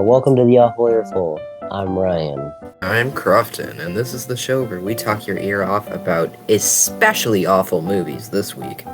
Welcome to the Awful Earful. I'm Ryan. I'm Crofton, and this is the show where we talk your ear off about especially awful movies this week.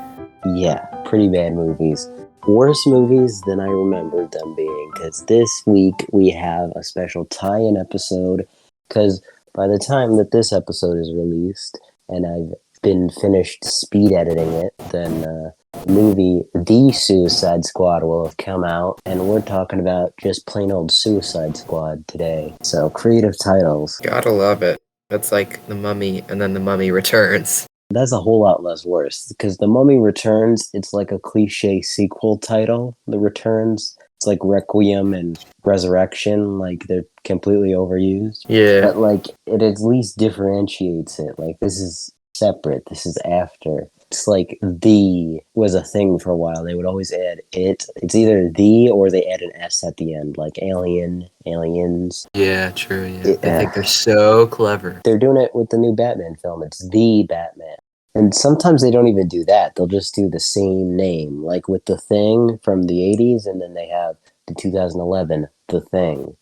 Yeah, pretty bad movies. Worse movies than I remembered them being, because this week we have a special tie-in episode, because by the time that this episode is released, and I've been finished speed editing it, then the movie The Suicide Squad will have come out, and we're talking about just plain old Suicide Squad today. So, creative titles. Gotta love it. That's like The Mummy, and then The Mummy Returns. That's a whole lot less worse, because The Mummy Returns, it's like a cliche sequel title. The Returns, it's like Requiem and Resurrection, like they're completely overused. Yeah. But like it at least differentiates it. Like this is separate. This is after. It's like the was a thing for a while. They would always add it. It's either the or they add an S at the end, like alien, aliens. Yeah, true, yeah. I think they're so clever. They're doing it with the new Batman film. It's the Batman. And sometimes they don't even do that. They'll just do the same name, like with The Thing from the 80s, and then they have the 2011 The Thing.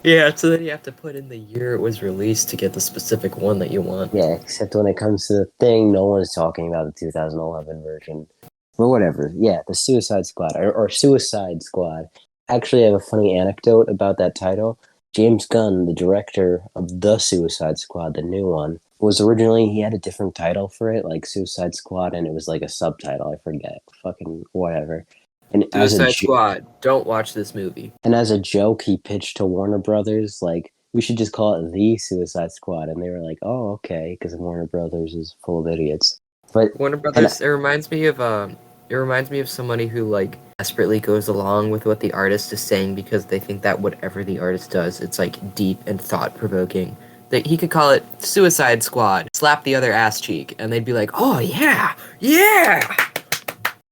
Yeah, so then you have to put in the year it was released to get the specific one that you want. Yeah, except when it comes to The Thing, no one's talking about the 2011 version. But whatever. Yeah, the Suicide Squad, or Suicide Squad. Actually, I have a funny anecdote about that title. James Gunn, the director of The Suicide Squad, the new one, was originally, he had a different title for it, like Suicide Squad, and it was like a subtitle, I forget. Fucking whatever. And Suicide Squad, don't watch this movie. And as a joke, he pitched to Warner Brothers, like, we should just call it The Suicide Squad. And they were like, oh, okay, because Warner Brothers is full of idiots. But Warner Brothers, it reminds me of somebody who like desperately goes along with what the artist is saying because they think that whatever the artist does, it's like deep and thought provoking. That he could call it Suicide Squad, slap the other ass cheek, and they'd be like, "Oh yeah, yeah."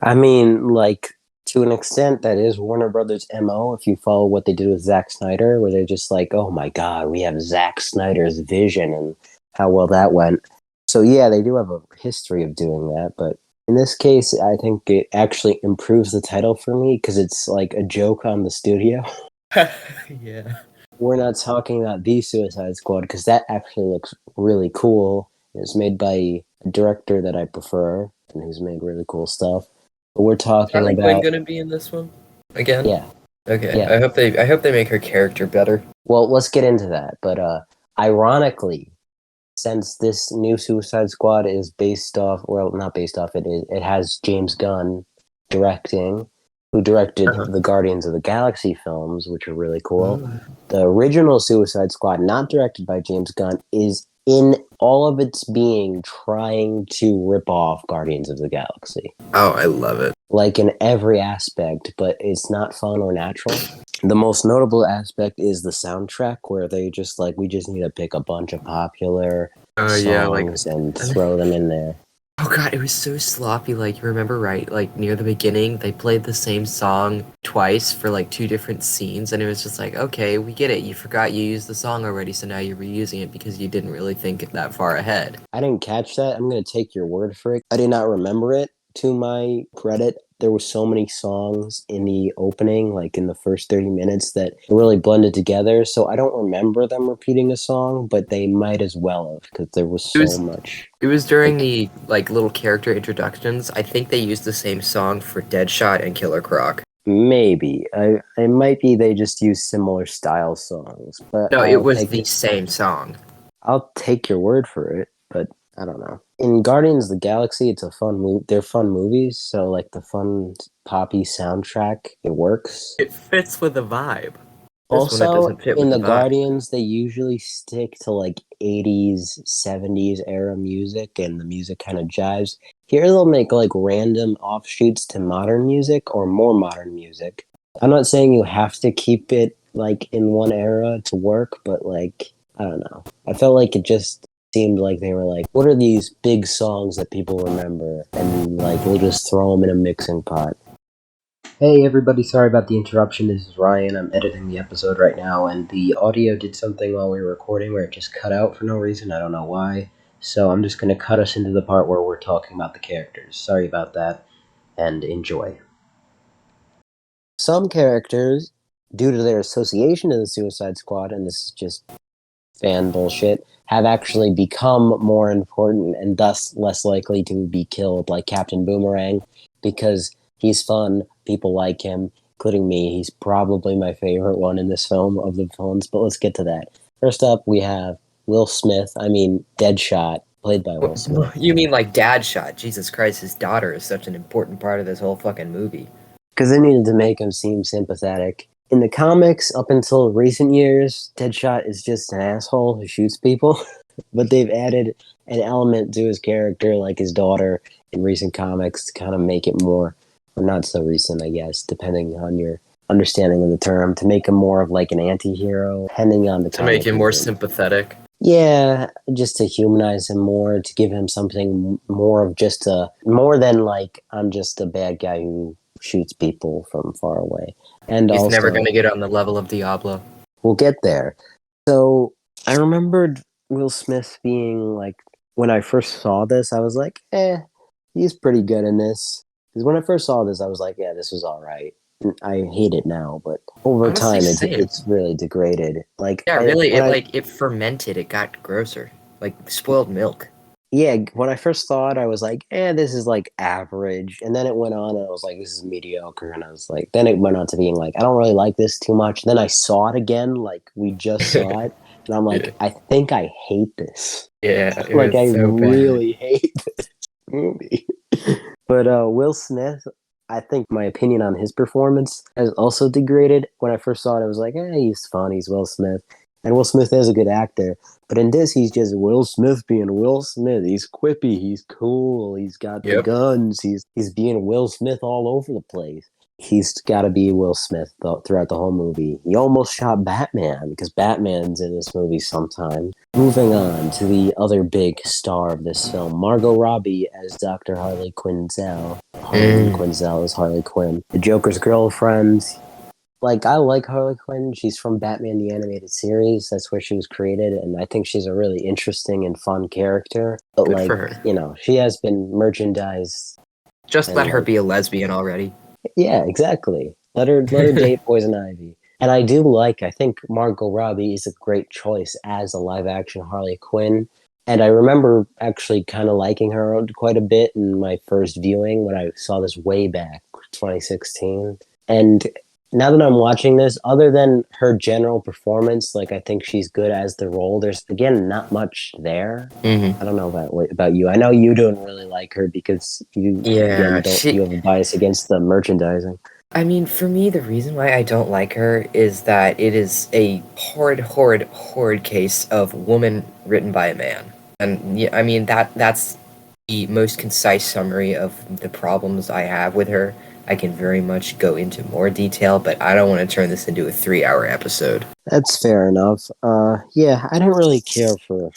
I mean, like to an extent, that is Warner Brothers' MO. If you follow what they did with Zack Snyder, where they're just like, "Oh my God, we have Zack Snyder's vision," and how well that went. So yeah, they do have a history of doing that, but in this case, I think it actually improves the title for me because it's like a joke on the studio. Yeah. We're not talking about The Suicide Squad because that actually looks really cool. It's made by a director that I prefer and who's made really cool stuff. But we're talking Harley about Quinn gonna be in this one again? yeah. Okay. Yeah. I hope they make her character better. Well, let's get into that. But ironically, since this new Suicide Squad is based off, well, not based off, it has James Gunn directing, who directed the Guardians of the Galaxy films, which are really cool. The original Suicide Squad, not directed by James Gunn, is in all of its being trying to rip off Guardians of the Galaxy. Oh, I love it. Like in every aspect, but it's not fun or natural. The most notable aspect is the soundtrack, where they just like, we just need to pick a bunch of popular songs and throw them in there. Oh god, it was so sloppy. Like, you remember, right? Like, near the beginning, they played the same song twice for like 2 different scenes, and it was just like, okay, we get it. You forgot you used the song already, so now you're reusing it because you didn't really think that far ahead. I didn't catch that. I'm going to take your word for it. I did not remember it. To my credit, there were so many songs in the opening, like in the first 30 minutes, that really blended together. So I don't remember them repeating a song, but they might as well have, because there was so much. It was during the like little character introductions. I think they used the same song for Deadshot and Killer Croc. Maybe. It might be they just used similar style songs. But no, it was the same song. I'll take your word for it, but I don't know. In Guardians of the Galaxy, it's a fun movie. They're fun movies, so like the fun poppy soundtrack, it works. It fits with the vibe. Also, in the Guardians, they usually stick to like 80s, 70s era music, and the music kind of jives. Here they'll make like random offshoots to modern music or more modern music. I'm not saying you have to keep it like in one era to work, but like, I don't know. I felt like it just seemed like they were like, what are these big songs that people remember? And like, we'll just throw them in a mixing pot. Hey everybody, sorry about the interruption. This is Ryan. I'm editing the episode right now, and the audio did something while we were recording where it just cut out for no reason. I don't know why. So I'm just going to cut us into the part where we're talking about the characters. Sorry about that, and enjoy. Some characters due to their association to the Suicide Squad, and this is just fan bullshit, have actually become more important and thus less likely to be killed, like Captain Boomerang, because he's fun, people like him, including me. He's probably my favorite one in this film of the films, but let's get to that. First up, we have Will Smith, Deadshot, played by Will Smith. You mean like Dad Shot? Jesus Christ, his daughter is such an important part of this whole fucking movie. Because they needed to make him seem sympathetic. In the comics, up until recent years, Deadshot is just an asshole who shoots people. But they've added an element to his character, like his daughter, in recent comics to kind of make it more, or not so recent, I guess, depending on your understanding of the term, to make him more of like an anti-hero, depending on the To make him more sympathetic. Yeah, just to humanize him more, to give him something more of just more than like, I'm just a bad guy who shoots people from far away. And He's also, never going to get on the level of Diablo. We'll get there. So I remembered Will Smith being like, when I first saw this, I was like, he's pretty good in this. Because when I first saw this, I was like, yeah, this was all right. I hate it now, but over Honestly, time, same. it's really degraded. Like, Yeah, really, it fermented. It got grosser, like spoiled milk. Yeah, when I first saw it, I was like, this is like average. And then it went on, and I was like, this is mediocre. And I was like, then it went on to being like, I don't really like this too much. Then I saw it again, like we just saw it. And I'm like, Yeah. I think I hate this. Yeah, it Like, I was so really hate this movie. But Will Smith, I think my opinion on his performance has also degraded. When I first saw it, I was like, he's fun. He's Will Smith. And Will Smith is a good actor. But in this, he's just Will Smith being Will Smith. He's quippy. He's cool. He's got the guns. He's being Will Smith all over the place. He's got to be Will Smith throughout the whole movie. He almost shot Batman because Batman's in this movie sometime. Moving on to the other big star of this film, Margot Robbie as Dr. Harley Quinzel. Harley Quinzel is Harley Quinn, the Joker's girlfriend. Like, I like Harley Quinn. She's from Batman the Animated Series. That's where she was created, and I think she's a really interesting and fun character. But, good for her. She has been merchandised. Just let her be a lesbian already. Yeah, exactly. Let her date Poison Ivy. And I think Margot Robbie is a great choice as a live-action Harley Quinn. And I remember actually kind of liking her quite a bit in my first viewing when I saw this way back, 2016. And now that I'm watching this, other than her general performance, like I think she's good as the role. There's again not much there. Mm-hmm. I don't know about you. I know you don't really like her because you you have a bias against the merchandising. I mean, for me, the reason why I don't like her is that it is a horrid case of woman written by a man, and yeah, I mean that's the most concise summary of the problems I have with her. I can very much go into more detail, but I don't want to turn this into a 3-hour episode. That's fair enough. Yeah, I didn't really care for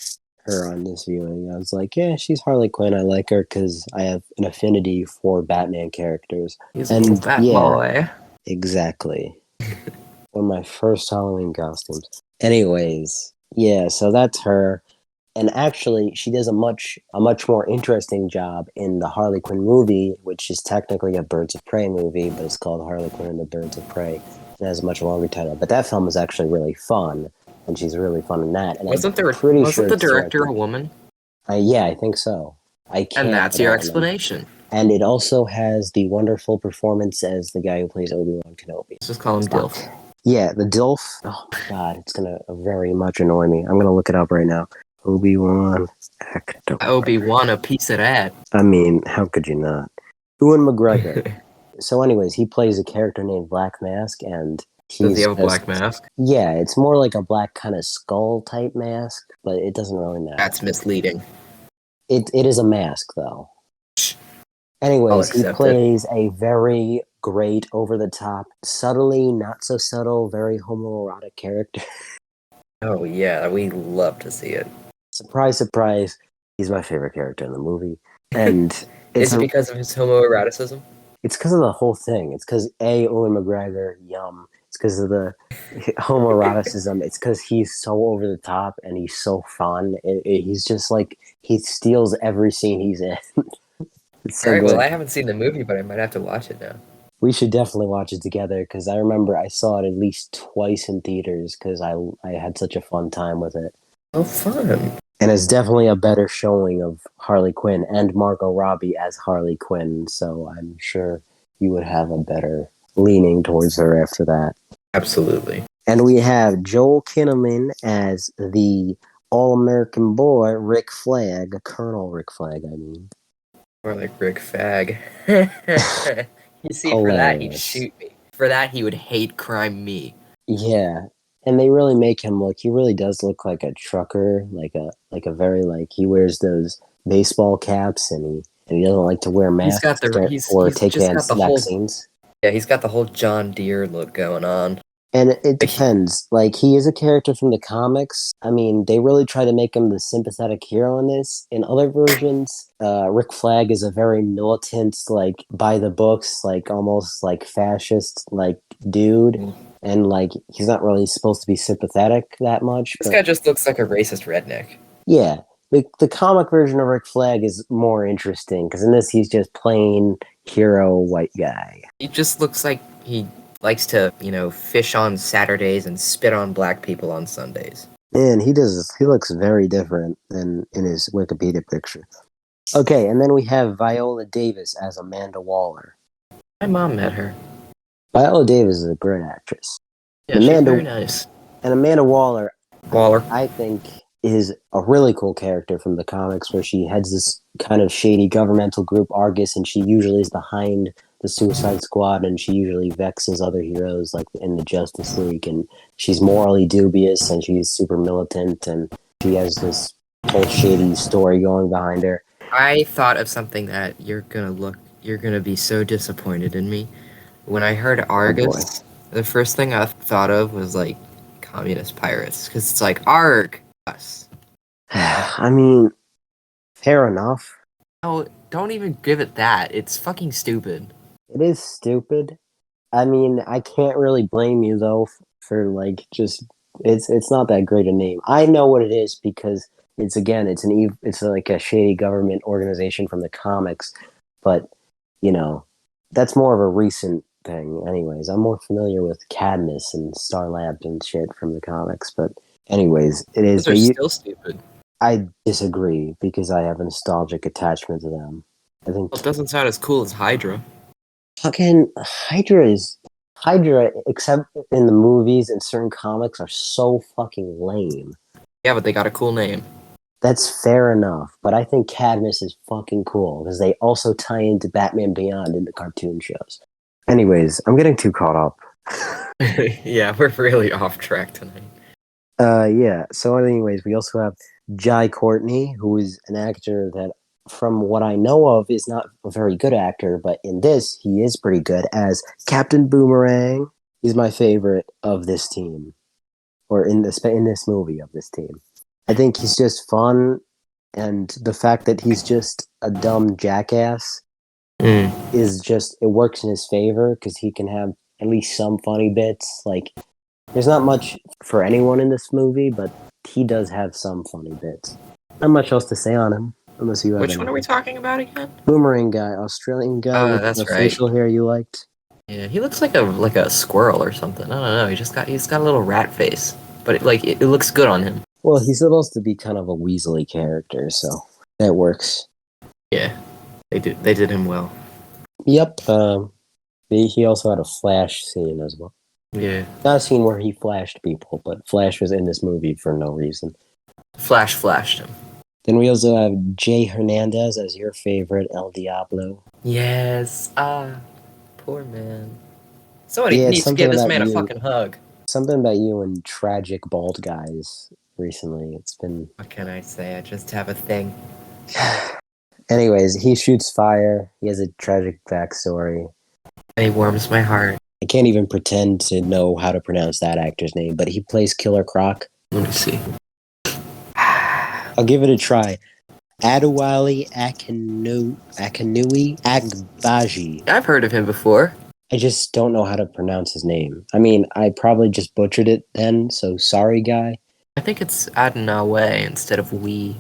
her on this viewing. I was like, yeah, she's Harley Quinn. I like her because I have an affinity for Batman characters. He's a little bat boy. Exactly. One of my first Halloween costumes. Anyways, yeah, so that's her. And actually, she does a much more interesting job in the Harley Quinn movie, which is technically a Birds of Prey movie, but it's called Harley Quinn and the Birds of Prey. It has a much longer title. But that film is actually really fun, and she's really fun in that. And wasn't the director a woman? Yeah, I think so. And that's your explanation. And it also has the wonderful performance as the guy who plays Obi-Wan Kenobi. Let's just call him Dilf. Yeah, the Dilf. Oh my god, it's gonna very much annoy me. I'm gonna look it up right now. Obi-Wan actor. Obi-Wan, a piece of that. I mean, how could you not? Ewan McGregor. So anyways, he plays a character named Black Mask, and does he have a black mask? Yeah, it's more like a black kind of skull type mask, but it doesn't really matter. That's misleading. It is a mask, though. Anyways, he plays a very great, over-the-top, subtly, not so subtle, very homoerotic character. Oh yeah, we love to see it. Surprise, surprise, he's my favorite character in the movie. And is it because of his homoeroticism? It's because of the whole thing. It's because Ewan McGregor, yum. It's because of the homoeroticism. It's because he's so over the top and he's so fun. He's just like, he steals every scene he's in. So all right, well, I haven't seen the movie, but I might have to watch it now. We should definitely watch it together because I remember I saw it at least twice in theaters because I had such a fun time with it. Oh, fun. And it's definitely a better showing of Harley Quinn and Margot Robbie as Harley Quinn, so I'm sure you would have a better leaning towards her after that. Absolutely. And we have Joel Kinnaman as the all-American boy, Rick Flag, Colonel Rick Flag, I mean. Or like Rick Fag. You see, for that he'd Hilarious. shoot me. For that he would hate crime me. Yeah. And they really make him look, he really does look like a trucker, like a very like he wears those baseball caps and he doesn't like to wear He's got masks the or he's take just got the whole vaccines. yeah, he's got the whole John Deere look going on. And it Like, depends. Like he is a character from the comics. I mean, they really try to make him the sympathetic hero in this. In other versions, Rick Flag is a very militant, like by the books, like almost like fascist, like dude, and like he's not really supposed to be sympathetic that much. this But guy just looks like a racist redneck. yeah, the comic version of Rick Flag is more interesting because in this he's just plain hero white guy. He just looks like he likes to, fish on Saturdays and spit on black people on Sundays. And he looks very different than in his Wikipedia picture. Okay, and then we have Viola Davis as Amanda Waller. My mom met her. Viola Davis is a great actress. Yeah, she's very nice. And Amanda Waller, Waller. I think, is a really cool character from the comics where she heads this kind of shady governmental group, Argus, and she usually is behind the Suicide Squad and she usually vexes other heroes like in the Justice League, and she's morally dubious and she's super militant and she has this whole shady story going behind her. I thought of something that you're gonna be so disappointed in me. When I heard Argus, the first thing I thought of was like communist pirates, because it's like Arg us. I mean, fair enough. No, don't even give it that. It's fucking stupid. It is stupid. I mean, I can't really blame you though for like just it's not that great a name. I know what it is because it's like a shady government organization from the comics, but you know, that's more of a recent thing. Anyways, I'm more familiar with Cadmus and Star Labs and shit from the comics, but anyways, it is. Those are still stupid. I disagree because I have a nostalgic attachment to them. I think Well, it doesn't sound as cool as Hydra. fucking Hydra, except in the movies and certain comics, are so fucking lame. Yeah, but they got a cool name. That's fair enough, but I think Cadmus is fucking cool because they also tie into Batman Beyond in the cartoon shows. Anyways, I'm getting too caught up. Yeah, we're really off track tonight. Yeah. So, anyways, we also have Jai Courtney, who is an actor that, from what I know of, is not a very good actor, but in this, he is pretty good as Captain Boomerang. He's my favorite of this team, or in this movie of this team. I think he's just fun, and the fact that he's just a dumb jackass is just it works in his favor because he can have at least some funny bits. Like, there's not much for anyone in this movie, but he does have some funny bits. Not much else to say on him, unless you have. Which one are we talking about again? Boomerang guy, Australian guy with that's the right. facial hair you liked. Yeah, he looks like a squirrel or something. I don't know. He's got a little rat face, but it looks good on him. Well, he's supposed to be kind of a Weasley character, so that works. Yeah, they did him well. Yep. He also had a Flash scene as well. Yeah. Not a scene where he flashed people, but Flash was in this movie for no reason. Flash flashed him. Then we also have Jay Hernandez as your favorite El Diablo. Yes. Poor man. Somebody needs to give this man a fucking hug. Something about you and tragic bald guys recently. It's been... What can I say? I just have a thing. Anyways, he shoots fire. He has a tragic backstory. It warms my heart. I can't even pretend to know how to pronounce that actor's name, but he plays Killer Croc. Let me see. I'll give it a try. Adewale Akinui Agbaji. I've heard of him before. I just don't know how to pronounce his name. I mean, I probably just butchered it then, so sorry, guy. I think it's Adenawe instead of we.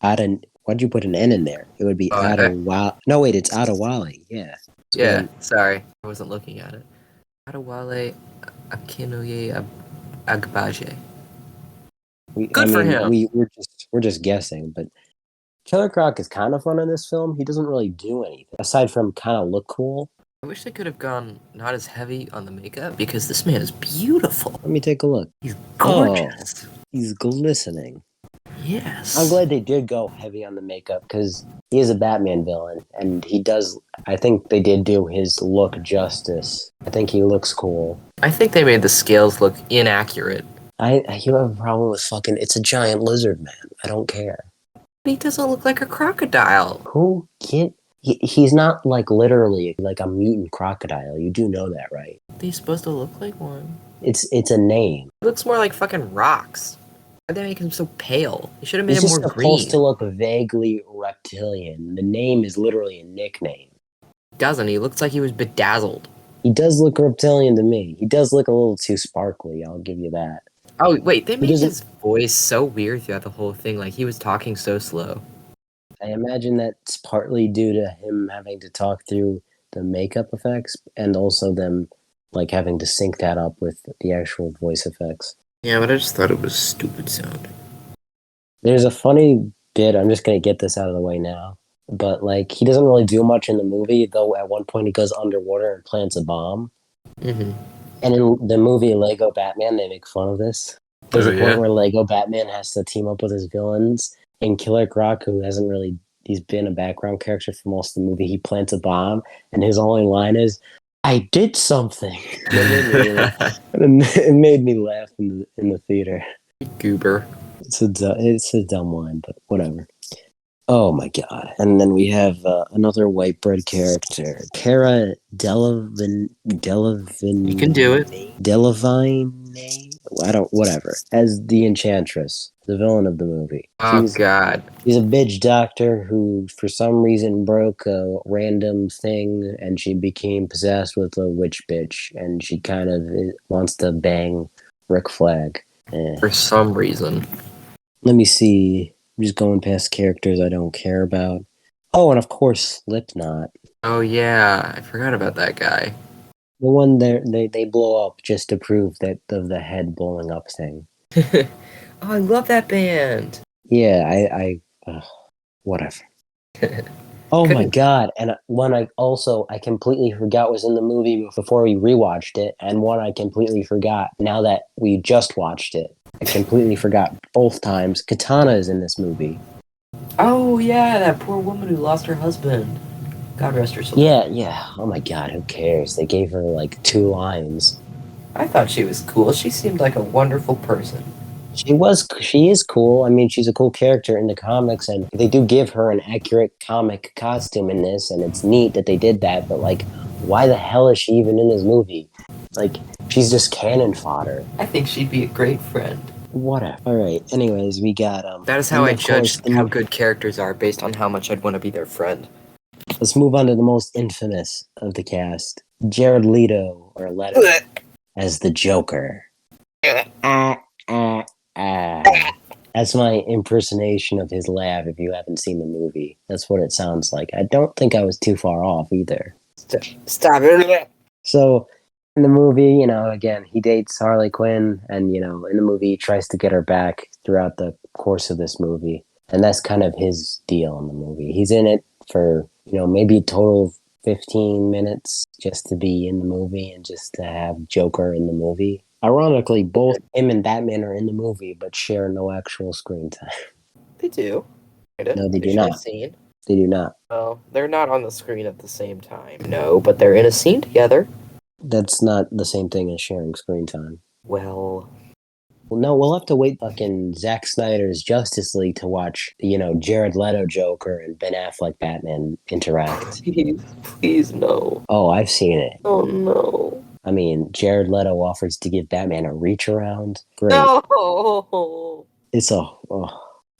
Why'd you put an N in there? It would be Adewale. No, wait, it's Adewale. Yeah. Yeah, sorry. I wasn't looking at it. Adewale Akinoye Agbaje. Good for him. We're just guessing, but Killer Croc is kind of fun in this film. He doesn't really do anything aside from kind of look cool. I wish they could have gone not as heavy on the makeup because this man is beautiful. Let me take a look. He's gorgeous. Oh, he's glistening. Yes. I'm glad they did go heavy on the makeup because he is a Batman villain, and he does. I think they did do his look justice. I think he looks cool. I think they made the scales look inaccurate. You have a problem with fucking. It's a giant lizard man. I don't care. He doesn't look like a crocodile. Who get? He's not like literally like a mutant crocodile. You do know that, right? He's supposed to look like one. It's a name. He looks more like fucking rocks. Why'd they make him so pale? They should have made He's him just more supposed green. to look vaguely reptilian. The name is literally a nickname. He doesn't. He looks like he was bedazzled. He does look reptilian to me. He does look a little too sparkly. I'll give you that. Oh, wait, they made his voice so weird throughout the whole thing. Like, he was talking so slow. I imagine that's partly due to him having to talk through the makeup effects and also them like having to sync that up with the actual voice effects. Yeah, but I just thought it was stupid sound. There's a funny bit, I'm just going to get this out of the way now, but like he doesn't really do much in the movie, though at one point he goes underwater and plants a bomb. Mm-hmm. And in the movie Lego Batman, they make fun of this. There's a point where Lego Batman has to team up with his villains, and Killer Croc, who hasn't really, he's been a background character for most of the movie, he plants a bomb, and his only line is, "I did something." It made me laugh in the theater. Goober. It's a dumb line, but whatever. Oh my god! And then we have another white bread character, Cara Delevingne. You can do it. Delevingne. Whatever. As the Enchantress, the villain of the movie. Oh god. She's a bitch doctor who, for some reason, broke a random thing, and she became possessed with a witch bitch, and she kind of wants to bang Rick Flag. For some reason. Let me see. I'm just going past characters I don't care about. Oh, and of course, Slipknot. Oh yeah, I forgot about that guy. The one they blow up just to prove that of the head blowing up thing. Oh, I love that band. Yeah, I whatever. Oh my god! And one I completely forgot was in the movie before we rewatched it, and one I completely forgot now that we just watched it. I completely forgot both times. Katana is in this movie. Oh yeah, that poor woman who lost her husband. God rest her soul. Yeah. Oh my god, who cares? They gave her like 2 lines. I thought she was cool. She seemed like a wonderful person. She is cool. I mean, she's a cool character in the comics, and they do give her an accurate comic costume in this, and it's neat that they did that, but like, why the hell is she even in this movie? Like, she's just cannon fodder. I think she'd be a great friend. Whatever. Alright, anyways, we got, That is how I judge how good characters are, based on how much I'd want to be their friend. Let's move on to the most infamous of the cast. Jared Leto, or Leto, as the Joker. That's my impersonation of his laugh if you haven't seen the movie. That's what it sounds like. I don't think I was too far off either. Stop it. So, in the movie, again, he dates Harley Quinn, and, in the movie, he tries to get her back throughout the course of this movie. And that's kind of his deal in the movie. He's in it for, maybe a total of 15 minutes just to be in the movie and just to have Joker in the movie. Ironically, both him and Batman are in the movie, but share no actual screen time. They do. No, they do not. They do not. Well, they're not on the screen at the same time. No, but they're in a scene together. That's not the same thing as sharing screen time. Well, no, we'll have to wait fucking Zack Snyder's Justice League to watch, Jared Leto Joker and Ben Affleck Batman interact. Please no. Oh, I've seen it. Oh no. I mean, Jared Leto offers to give Batman a reach around. Great. No.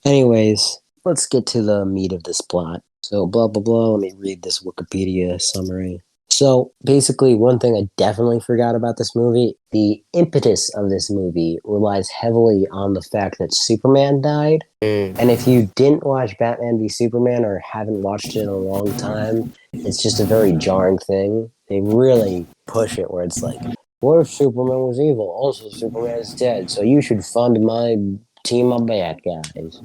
Anyways, let's get to the meat of this plot. So, blah, blah, blah. Let me read this Wikipedia summary. So basically, one thing I definitely forgot about this movie, the impetus of this movie relies heavily on the fact that Superman died. And if you didn't watch Batman v Superman or haven't watched it in a long time, it's just a very jarring thing. They really push it where it's like, what if Superman was evil? Also, Superman is dead, so you should fund my team of bad guys.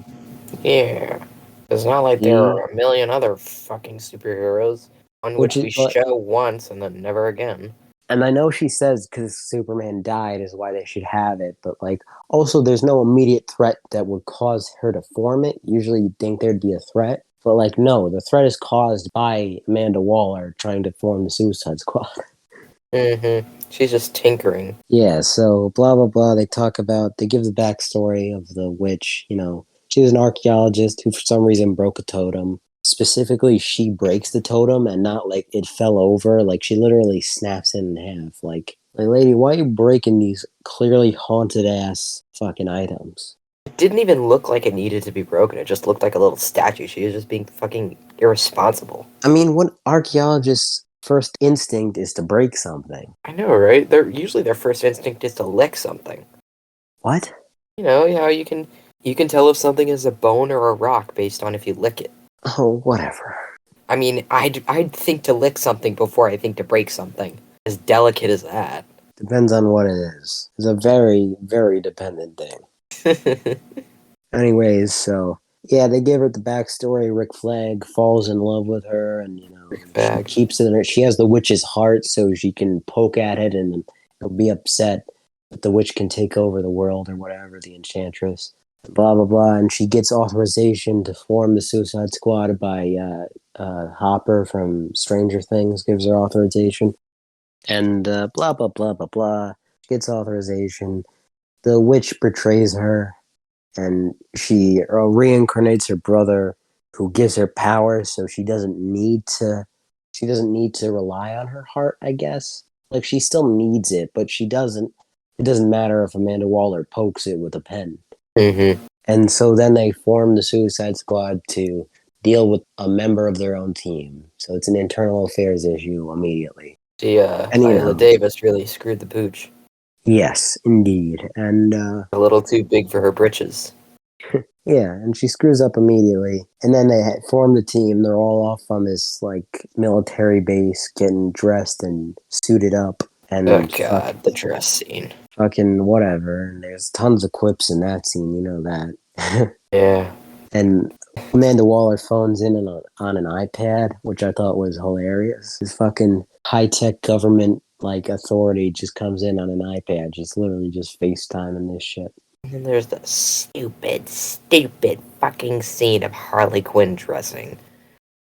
Yeah. It's not like there See? are a million other fucking superheroes on Which which is, we show once and then never again. and I know she says because Superman died is why they should have it, but like also there's no immediate threat that would cause her to form it. Usually you'd think there'd be a threat, but like no, the threat is caused by Amanda Waller trying to form the Suicide Squad. She's just tinkering. Yeah, so blah blah blah. They give the backstory of the witch. She's an archaeologist who for some reason broke a totem. Specifically, she breaks the totem and not like it fell over. Like she literally snaps it in half. Like lady, why are you breaking these clearly haunted ass fucking items? It didn't even look like it needed to be broken. It just looked like a little statue. She was just being fucking irresponsible. I mean, what archaeologist's first instinct is to break something? I know, right? Their first instinct is to lick something. What? You know how you can tell if something is a bone or a rock based on if you lick it. Oh, whatever. I mean, I'd think to lick something before I think to break something. As delicate as that. Depends on what it is. It's a very, very dependent thing. Anyways, so yeah, they give her the backstory. Rick Flag falls in love with her, and she keeps it in her. She has the witch's heart, so she can poke at it, and it'll be upset. But the witch can take over the world or whatever, the enchantress. Blah blah blah, and she gets authorization to form the Suicide Squad by Hopper from Stranger Things gives her authorization, and blah blah blah blah blah. She gets authorization. The witch betrays her and she reincarnates her brother who gives her power so she doesn't need to rely on her heart, I guess. Like she still needs it, but it doesn't matter if Amanda Waller pokes it with a pen. And so then they form the Suicide Squad to deal with a member of their own team. So it's an internal affairs issue immediately. Viola Davis really screwed the pooch. Yes, indeed. And a little too big for her britches. Yeah, and she screws up immediately. And then they form the team. They're all off on this like military base, getting dressed and suited up. And oh god, the dress scene. Fucking whatever. And there's tons of quips in that scene. You know that. Yeah. And Amanda Waller phones in on an iPad, which I thought was hilarious. This fucking high tech government like authority just comes in on an iPad, just literally just FaceTiming this shit. And then there's the stupid fucking scene of Harley Quinn dressing.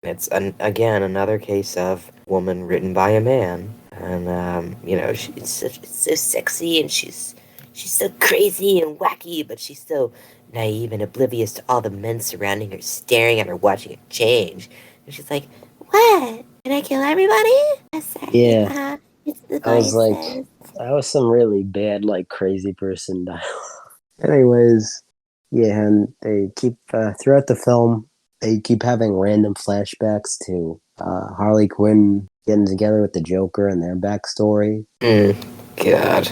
It's again another case of woman written by a man, and she's so sexy and she's so crazy and wacky, but she's so naive and oblivious to all the men surrounding her, staring at her, watching her change. And she's like, "What? Can I kill everybody?" Yeah, it's the I was like, that was some really bad, like crazy person dialogue. Anyways, yeah, and they keep throughout the film. They keep having random flashbacks to Harley Quinn getting together with the Joker and their backstory. God.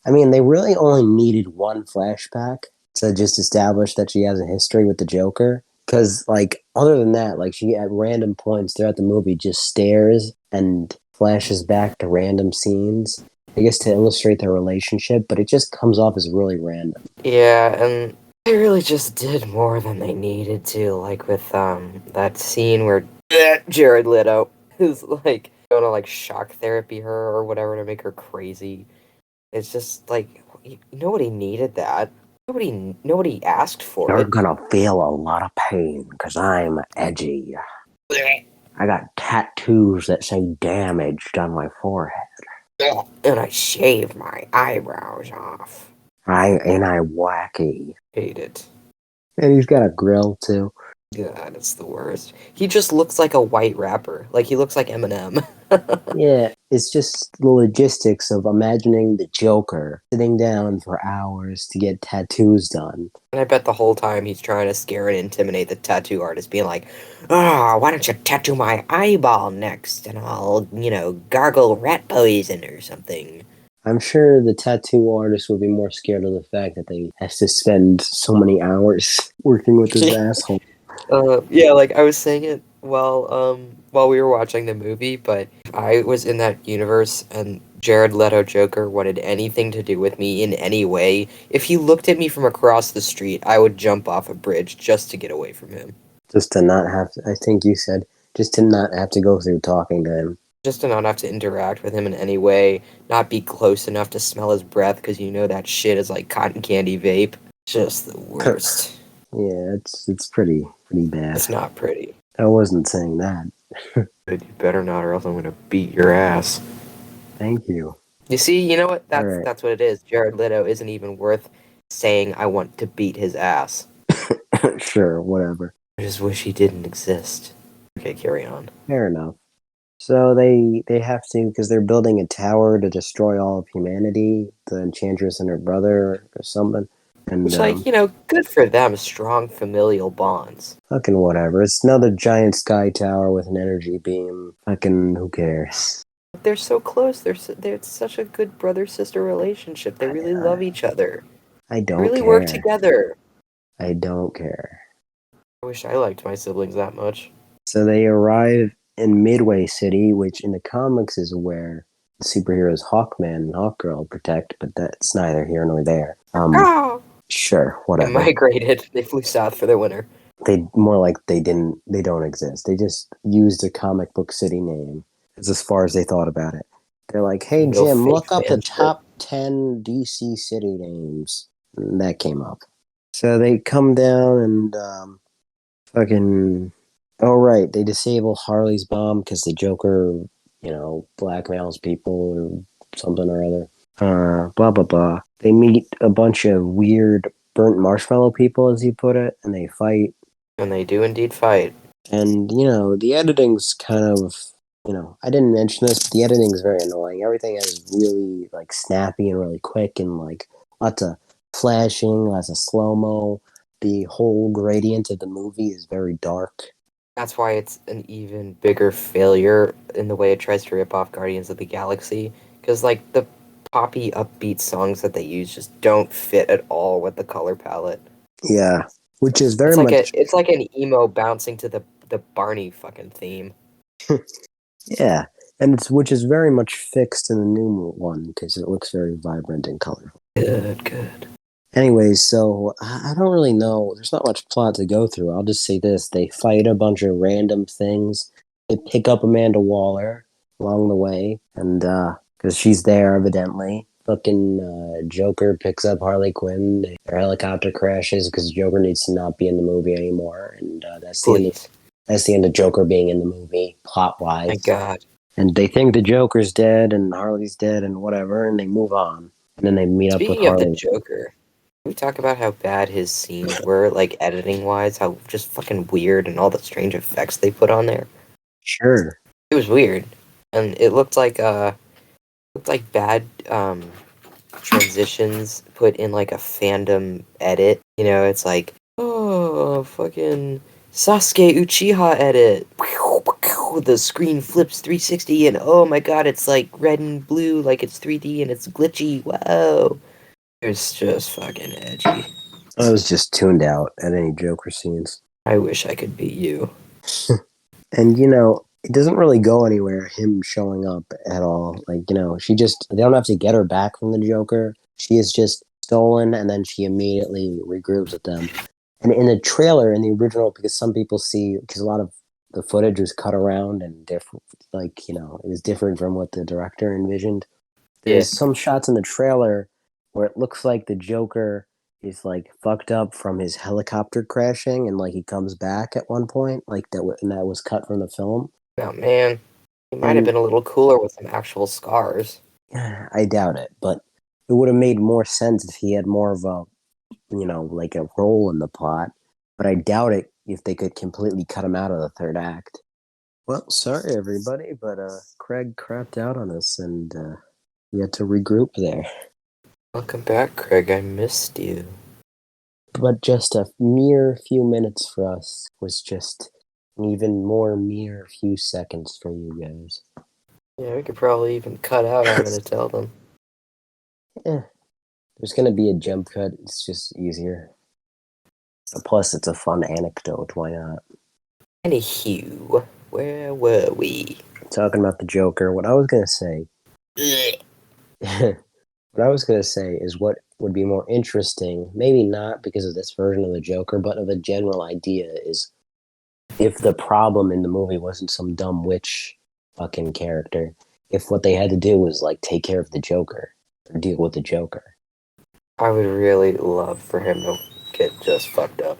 I mean, they really only needed one flashback to just establish that she has a history with the Joker. Because, like, other than that, like, she at random points throughout the movie just stares and flashes back to random scenes. I guess to illustrate their relationship, but it just comes off as really random. Yeah, and they really just did more than they needed to, like with that scene where Jared Leto is like going to like shock therapy her or whatever to make her crazy. It's just like nobody needed that. Nobody asked for You're it. gonna feel a lot of pain because I'm edgy. I got tattoos that say damaged on my forehead. And I shave my eyebrows off. I'm wacky. Hate it. And he's got a grill too. God, it's the worst. He just looks like a white rapper. Like he looks like Eminem. Yeah, it's just the logistics of imagining the Joker sitting down for hours to get tattoos done. And I bet the whole time he's trying to scare and intimidate the tattoo artist, being like, "Ah, why don't you tattoo my eyeball next, and I'll, gargle rat poison or something." I'm sure the tattoo artist would be more scared of the fact that they has to spend so many hours working with this asshole. Yeah, like I was saying it while we were watching the movie, but if I was in that universe and Jared Leto Joker wanted anything to do with me in any way, if he looked at me from across the street, I would jump off a bridge just to get away from him. Just to not have to, I think you said, just to not have to go through talking to him. Just to not have to interact with him in any way, not be close enough to smell his breath because you know that shit is like cotton candy vape. Just the worst. Yeah, it's pretty bad. It's not pretty. I wasn't saying that. But you better not, or else I'm gonna beat your ass. Thank you. You see, you know what? All That's right. that's what it is. Jared Leto isn't even worth saying I want to beat his ass. Sure, whatever. I just wish he didn't exist. Okay, carry on. Fair enough. So they have to because they're building a tower to destroy all of humanity. The Enchantress and her brother or something, and Which, like, good for them. Strong familial bonds. fucking whatever. It's another giant sky tower with an energy beam. Fucking who cares? They're so close. They're such a good brother sister relationship. They really I, love each other. I They don't really work care. together. I don't care. I wish I liked my siblings that much. So they arrive in Midway City, which in the comics is where the superheroes Hawkman and Hawkgirl protect, but that's neither here nor there. Oh! Sure, They whatever. migrated. They flew south for the winter. They more like they don't exist. They just used a comic book city name. It's as far as they thought about it. They're like, hey Real Jim, fake look up the fan shit. top 10 DC city names. And that came up. So they come down and fucking. Oh right, they disable Harley's bomb because the Joker, blackmails people or something or other. Blah blah blah. They meet a bunch of weird burnt marshmallow people, as you put it, and they fight. And they do indeed fight. And the editing's kind of, I didn't mention this, but the editing's very annoying. Everything is really like snappy and really quick, and like lots of flashing, lots of slow mo. The whole gradient of the movie is very dark. That's why it's an even bigger failure in the way it tries to rip off Guardians of the Galaxy. Because, like, the poppy, upbeat songs that they use just don't fit at all with the color palette. Yeah, which is It's very like a, much it's like an emo bouncing to the Barney fucking theme. yeah, and it's which is very much fixed in the new one because it looks very vibrant and colorful. Good, good. Anyways, so I don't really know. There's not much plot to go through. I'll just say this: they fight a bunch of random things. They pick up Amanda Waller along the way, and because she's there evidently. Fucking Joker picks up Harley Quinn. Their helicopter crashes because Joker needs to not be in the movie anymore, and Please. that's the end of Joker being in the movie plot My wise. God. And they think the Joker's dead and Harley's dead and whatever, and they move on. And then they meet up with Speaking of the Harley. Joker, can we talk about how bad his scenes were, like editing wise, how just fucking weird and all the strange effects they put on there? Sure. It was weird. And it looked like bad transitions put in like a fandom edit. It's like, oh, fucking Sasuke Uchiha edit. The screen flips 360 and oh my god, it's like red and blue, like it's 3D and it's glitchy. Wow. It's just fucking edgy. I was just tuned out at any Joker scenes. I wish I could be you. And, it doesn't really go anywhere, him showing up at all. Like, they don't have to get her back from the Joker. She is just stolen and then she immediately regroups with them. And in the trailer, in the original, because some people see, because a lot of the footage was cut around and different, like, it was different from what the director envisioned. Yeah. There's some shots in the trailer where it looks like the Joker is like fucked up from his helicopter crashing and like he comes back at one point, like and that was cut from the film. Oh man. He might have And been a little cooler with some actual scars. I doubt it, but it would have made more sense if he had more of a, like a role in the plot. But I doubt it if they could completely cut him out of the third act. Well, sorry everybody, but Craig crapped out on us and we had to regroup there. Welcome back, Craig. I missed you. But just a mere few minutes for us was just an even more mere few seconds for you guys. Yeah, we could probably even cut out having to tell them. There's gonna be a jump cut, it's just easier. Plus, it's a fun anecdote, why not? Anywho, where were we? Talking about the Joker, what I was gonna say. What I was going to say is what would be more interesting, maybe not because of this version of the Joker, but of a general idea is if the problem in the movie wasn't some dumb witch fucking character, if what they had to do was like take care of the Joker or deal with the Joker. I would really love for him to get just fucked up.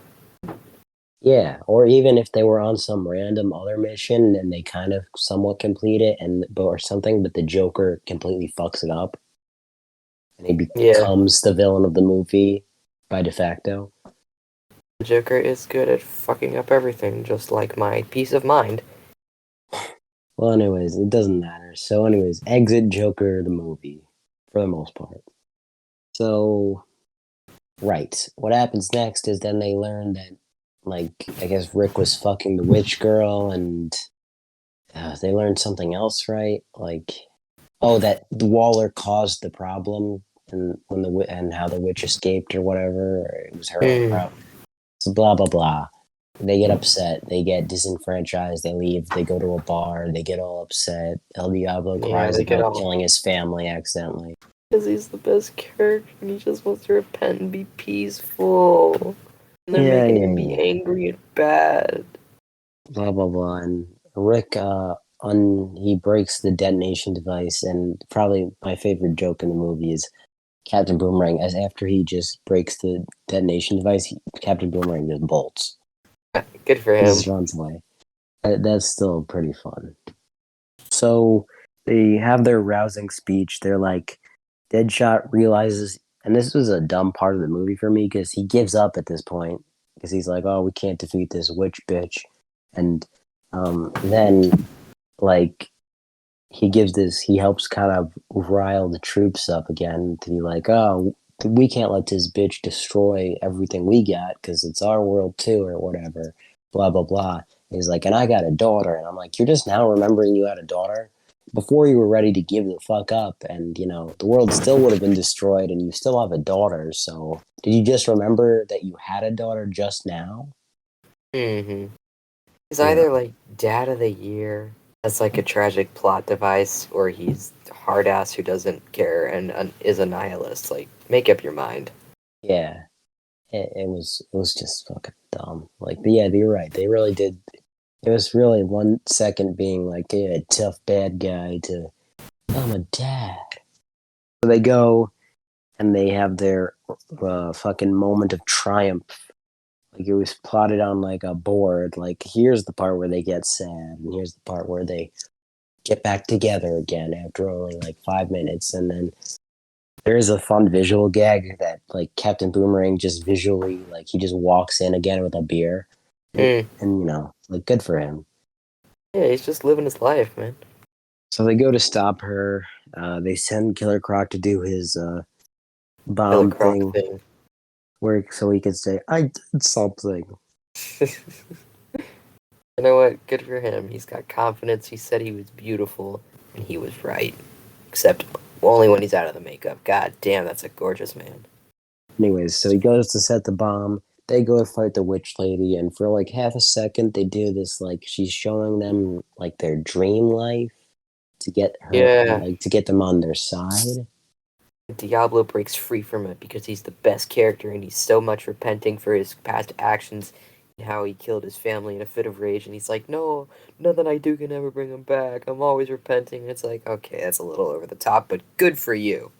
Yeah, or even if they were on some random other mission and they kind of somewhat complete it or something, but the Joker completely fucks it up and he Yeah, becomes the villain of the movie by de facto. the Joker is good at fucking up everything, just like my peace of mind. Well, anyways, it doesn't matter. So, anyways, exit Joker the movie for the most part. So, right. What happens next is then they learn that, like, I guess Rick was fucking the witch girl, and they learned something else, right? Like, oh, that the Waller caused the problem, and and how the witch escaped or whatever, or it was her own Hmm. problem. So, blah blah blah. They get upset. They get disenfranchised. They leave. They go to a bar. They get all upset. El Diablo Yeah, cries they get about all killing his family accidentally. because he's the best character and he just wants to repent and be peaceful. And they're Yeah, making yeah, him be yeah. angry and bad. Blah blah blah. And Rick, he breaks the detonation device, and probably my favorite joke in the movie is Captain Boomerang. As after he just breaks the detonation device, Captain Boomerang just bolts. Good for He him. just runs away. That's still pretty fun. So they have their rousing speech. They're like, Deadshot realizes, and this was a dumb part of the movie for me because he gives up at this point because he's like, oh, we can't defeat this witch bitch. And then, like, he helps kind of rile the troops up again to be like, oh, we can't let this bitch destroy everything we got because it's our world too, or whatever, blah, blah, blah. And he's like, and I got a daughter. And I'm like, you're just now remembering you had a daughter? Before you were ready to give the fuck up, and the world still would have been destroyed, and you still have a daughter. So, did you just remember that you had a daughter just now? Mm-hmm. He's You either know, like Dad of the Year, that's like a tragic plot device, or he's hard ass who doesn't care and is a nihilist. Like, make up your mind. yeah. It was just fucking dumb. Like, yeah, you're right. They really did. It was really 1 second being like, yeah, tough bad guy to, I'm a dad. So they go and they have their fucking moment of triumph. Like, it was plotted on like a board. Like, here's the part where they get sad, and here's the part where they get back together again after only like 5 minutes. And then there is a fun visual gag that like Captain Boomerang just visually like he just walks in again with a beer, Mm. and like good for him. Yeah, he's just living his life, man. So they go to stop her. They send Killer Croc to do his Killer bomb Croc thing, thing. where so he could say, "I did something." You know what? Good for him. He's got confidence. He said he was beautiful, and he was right. Except only when he's out of the makeup. God damn, that's a gorgeous man. Anyways, so he goes to set the bomb. They go to fight the witch lady, and for like half a second, they do this like she's showing them like their dream life to get her Yeah, like to get them on their side. Diablo breaks free from it because he's the best character and he's so much repenting for his past actions and how he killed his family in a fit of rage. And he's like, no, nothing I do can ever bring him back. I'm always repenting. And it's like, okay, that's a little over the top, but good for you.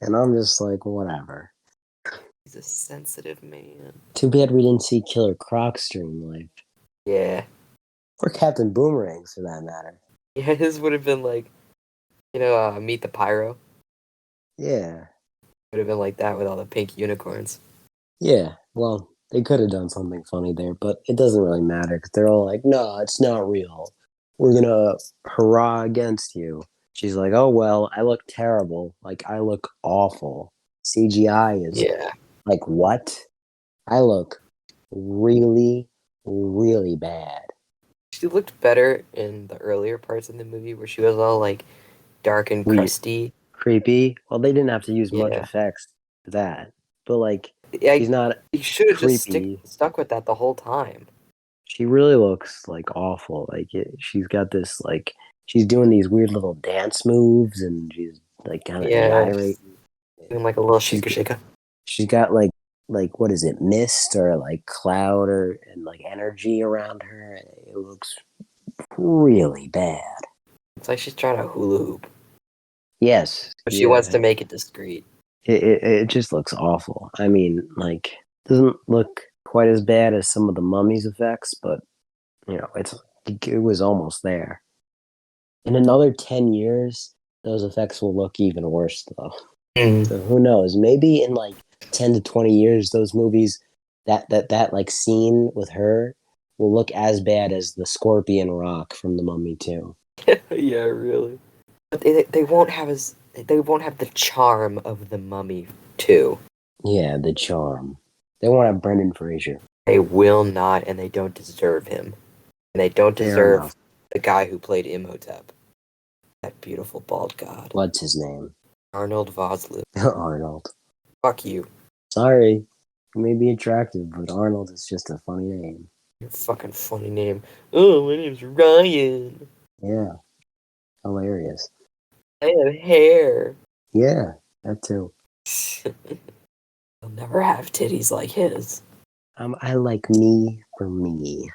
And I'm just like, whatever. He's a sensitive man. Too bad we didn't see Killer Croc's dream life. Yeah. Or Captain Boomerang's for that matter. Yeah, his would have been like, Meet the Pyro. Yeah. Would have been like that with all the pink unicorns. Yeah. Well, they could have done something funny there, but it doesn't really matter because they're all like, no, it's not real. we're gonna hurrah against you. She's like, oh well, I look terrible. Like I look awful. CGI is Yeah. like what? I look really, really bad. She looked better in the earlier parts of the movie where she was all like dark and We crusty. creepy. Well, they didn't have to use much Yeah. effects for that, but like Yeah, she's not you should have just creepy. stuck with that the whole time. She really looks like awful. She's got this like she's doing these weird little dance moves and she's like kind of Yeah, just gyrating. doing like a little She's shaker shaker. she's got like what is it, mist or like cloud or and like energy around her. It looks really bad. It's like she's trying to hula hoop, Yes, but she wants yeah. to make it discreet. It just looks awful. I mean, like doesn't look quite as bad as some of the Mummy's effects, but it was almost there. In another 10 years, those effects will look even worse though. Mm. So who knows? Maybe in like 10 to 20 years those movies that like scene with her will look as bad as the scorpion rock from the Mummy 2. Yeah, really. But they won't have the charm of the Mummy too. Yeah, the charm. They won't have Brendan Fraser. They will not, and they don't deserve him. And they don't Fair enough. deserve the guy who played Imhotep, that beautiful bald god, What's his name? Arnold Vosloo. Arnold. Fuck you. Sorry. He may be attractive, but Arnold is just a funny name. Your fucking funny name. Oh, my name's Ryan. Yeah, hilarious. I have hair. Yeah, that too. He'll never have titties like his. I like me for me.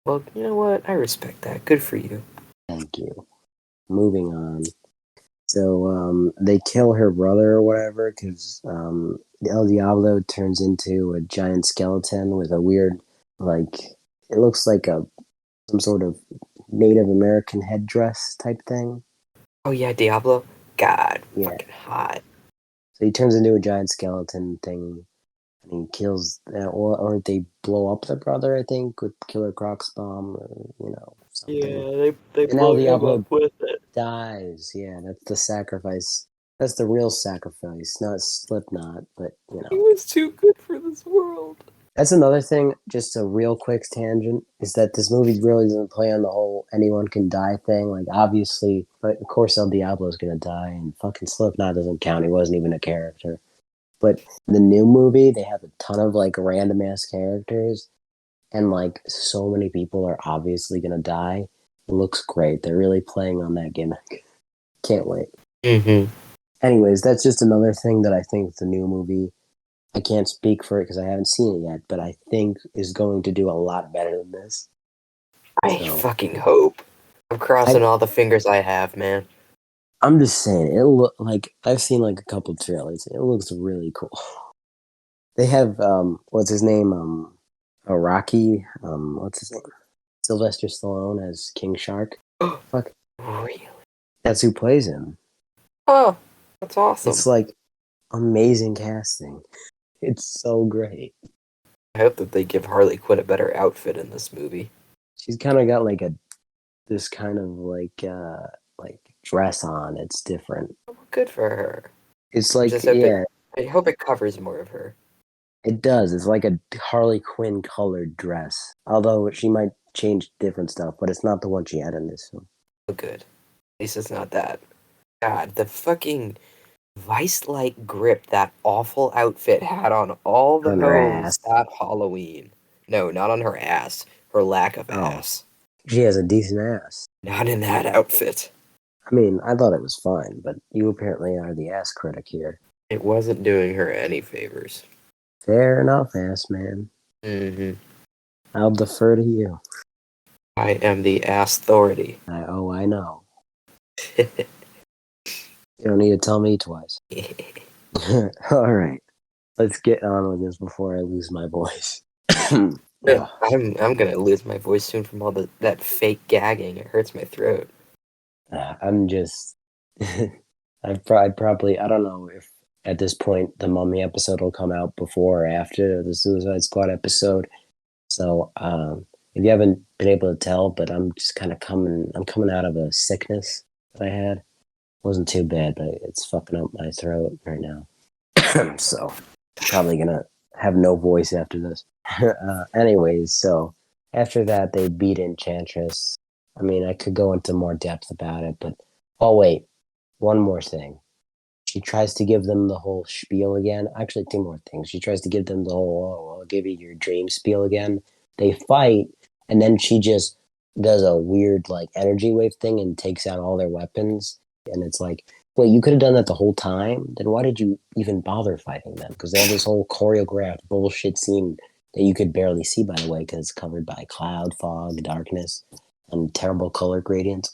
Well, you know what? I respect that. Good for you. Thank you. Moving on. So they kill her brother or whatever because El Diablo turns into a giant skeleton with a weird, like, it looks like some sort of Native American headdress type thing. Oh yeah, Diablo. God, Yeah. fucking hot. So he turns into a giant skeleton thing and he kills, or they blow up the brother, I think, with Killer Croc's bomb or, something. Yeah, they And El blow him Diablo up with it. dies. Yeah, that's the sacrifice. That's the real sacrifice, not Slipknot, but He was too good for this world. That's another thing. Just a real quick tangent is that this movie really doesn't play on the whole anyone can die thing. Like obviously, but of course El Diablo's gonna die, and fucking Slipknot doesn't count. He wasn't even a character. But the new movie, they have a ton of like random ass characters, and like so many people are obviously gonna die. It looks great. They're really playing on that gimmick. Can't wait. Mm-hmm. Anyways, that's just another thing that I think the new movie, I can't speak for it because I haven't seen it yet, but I think is going to do a lot better than this. I So fucking hope. I'm crossing I, all the fingers I have, man. I'm just saying it look like I've seen like a couple trailers. It looks really cool. They have what's his name Rocky what's his name, Sylvester Stallone as King Shark. Fuck, Really? that's who plays him. Oh, that's awesome. It's like amazing casting. It's so great. I hope that they give Harley Quinn a better outfit in this movie. She's kind of got like this kind of like dress on. It's different. Oh, good for her. It's I like just hope yeah, I hope it covers more of her. it does. It's like a Harley Quinn colored dress. Although she might change different stuff, but it's not the one she had in this film. Oh, good. At least it's not that. God, the fucking vice-like grip that awful outfit had on all the On her hoes ass. that Halloween. No, not on her ass. Her lack of Oh, ass. she has a decent ass. Not in that outfit. I mean, I thought it was fine, but you apparently are the ass critic here. It wasn't doing her any favors. Fair enough, ass man. Mm-hmm. I'll defer to you. I am the ass authority. I know. You don't need to tell me twice. All right, let's get on with this before I lose my voice. I'm gonna lose my voice soon from all that fake gagging. It hurts my throat. I'm just. I'd probably. I don't know if at this point the Mummy episode will come out before or after the Suicide Squad episode. So If you haven't been able to tell, but I'm just kind of I'm coming out of a sickness that I had. It wasn't too bad, but it's fucking up my throat right now. So probably gonna have no voice after this. Anyways, so after that, they beat Enchantress. I mean, I could go into more depth about it, but oh wait, one more thing. She tries to give them the whole spiel again. Actually, two more things. She tries to give them the whole, oh, I'll give you your dream spiel again. They fight, and then she just does a weird, like, energy wave thing and takes out all their weapons. And it's like, wait, you could have done that the whole time? Then why did you even bother fighting them? Because they have this whole choreographed bullshit scene that you could barely see, by the way, because it's covered by cloud, fog, darkness, and terrible color gradients.